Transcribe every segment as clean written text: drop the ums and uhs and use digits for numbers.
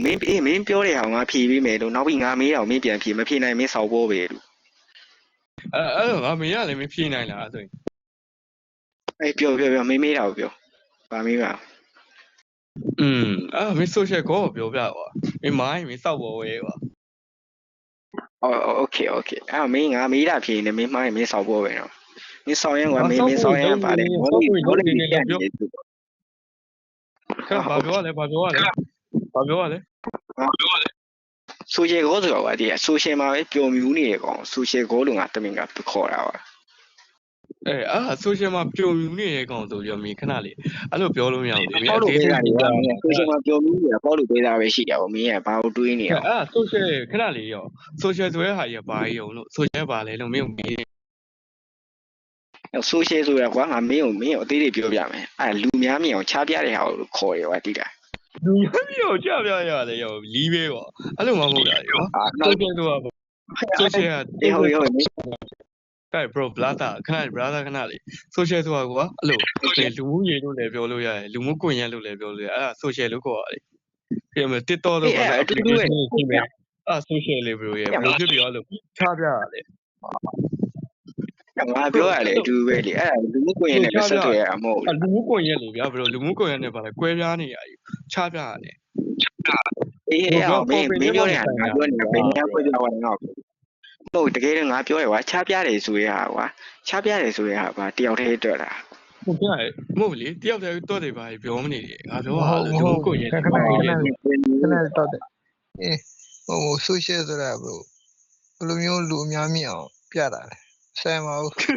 မင်းပြောတဲ့ဟာငါဖြေပေးမယ်လို့နောက်ပြီးငါမေးတော့မင်းပြန်ဖြေမဖြေနိုင်မင်းစောက်ပေါ်ပဲလို့အဲ့တော့ငါမေးရလည်းမဖြေနိုင်လားဆိုရင်ပြောမင်းမေးတာကိုပြောဗာမေးပါမင်း social ကိုပြောပြပါမင်းမိုင်းမင်းစောက်ပေါ်ဝဲပါโอเคအဲ့မင်းငါမေးတာဖြေနေမင်းမိုင်းမင်းစောက်ပေါ်ပဲနော်မင်းဆောင်ရင်ကမင်းစောင်းရင်ပါတယ်ဘောလေးနေပြောခါဘာပြောလဲဆိုရှယ်ကိုဆိုတော့ဗာဒီဆိုရှယ်မှာပဲပျော်မြူးနေရကောင်ဆိုရှယ်ကိုလို့ငါတမင်ကခေါ်တာပါsocial မှာပျော်မြူးနေတဲ့ကောင်ဆိုပြီးတော့မင်းခဏလေးအဲ့လိုပြောလို့မရဘူးမင်း ပေါ့လို့ပေးတာနေဆိုရှယ်မှာပျော်မြူးနေတာပေါ့လို့ပေးတာပဲရှိတာဗောမင်းကဘာလို့တွေးနေရsocial ခဏလေးရော social ဆိုတဲ့ဟာကြီးကဘာကြီးအောင်လို့ social ဘာလဲလို့မင်းမေးဆိုရှယ်ဆိုတာကွာငါမင်းကိုအသေးလေးပြောပြမယ်အဲ့လူများမြင်အောင်ချပြတဲ့ဟာကိုခေါ်ရပါတိတာလူများမြင်အောင်ချပြရတယ်ရောလီးပဲပေါ့အဲ့လိုမှမဟုတ်တာရော social ဆိုတာ social ဟုတ်ကဲ bro brother ခဏလေး social ဆိုတာကွာအဲ့လိုလူမှုရေးလို့လည်းပြောလို့ရတယ်လူမှုကွန်ရက်လို့လည်းပြောလို့ရတယ်အဲ့ဒါ social လို့ခေါ်ရတယ်ပြီးတော့ TikTok လို့ခေါ်တဲ့ application ရှိမယ်အဲ့ social လေး bro ရဲ့ဘယ်လိုဖြစ်ပြီးတော့လို့ချပြရတယ်ငါပြောရတယ်အတူပဲလေအဲ့ဒါလူမှုကွန်ရက်နဲ့ဆက်သွယ်ရမှာမဟုတ်ဘူးလူမှုကွန်ရက်လို့ဗျာဘယ်လိုလူမှုကွန်ရက်နဲ့ပါလဲကွဲပြားနေရကြီးချပြရတယ်မင်းပြောနေတာငါပြောနေတာဘယ်များကွဲပြားသွားလဲငါ့ကိုဟုတ်တကယ်တော့ငါပြောရကွာချပြတယ်ဆိုရကွာချပြတယ်ဆိုရဟာတယောက်တည်းတွေ့တာဟုတ်ကဲ့မဟုတ်လေတယောက်တည်းတော့တယ်ပါပြောမနေတယ်ငါပြောတာလူမှုကွန်ရက်ခဏတော့တယ်social ဆိုတာဘယ်လိုမျိုးလူအများမြင်အောင်ပြတာလဲဆိုင်မဟုတ်ခဏ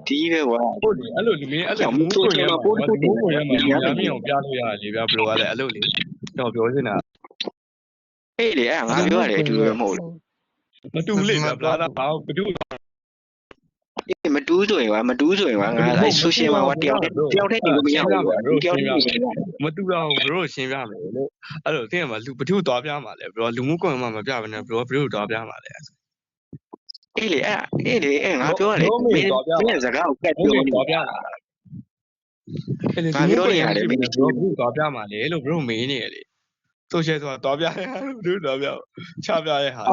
ဒီပဲကွာဟုတ်တယ်အဲ့လိုလူမင်းအဲ့လိုလူမှုကွန်ရက်မှာလူမှုကွန်ရက်မှာများမြင်အောင်ပြလို့ရတယ်ဗျာဘယ်လိုလဲအဲ့လိုလေတော့ပြောနေတာအေးလေအဲ့ငါပြောရတယ်အတူပဲမဟုတ်ဘူးမတူလေဗျာဘလာဘာဘတူမတူးဆိုရင်ကွာငါအဲ့ social မှာတယောက်တည်းနေလို့မရဘူးကွာတယောက်တည်းမတူတော့ဘရိုရှင်းပြမယ်လို့အဲ့လိုတင်းမှာလူဘသူသွားပြမှာလဲဘရိုလူမှုကွန်ရက်မှာမပြဘဲနဲ့ဘရိုသွားပြမှာလဲအေးလေငါပြောရတယ်မင်းစကားကိုကတ်ပြောနေသွားပြတာအဲ့ဒီလူမှုကွန်ရက်မှာဘရိုသွားပြမှာလေလို့ဘရိုမေးနေရလေsocial ဆိုတာသွားပြရဘရိုသွားပြချပြရဟာ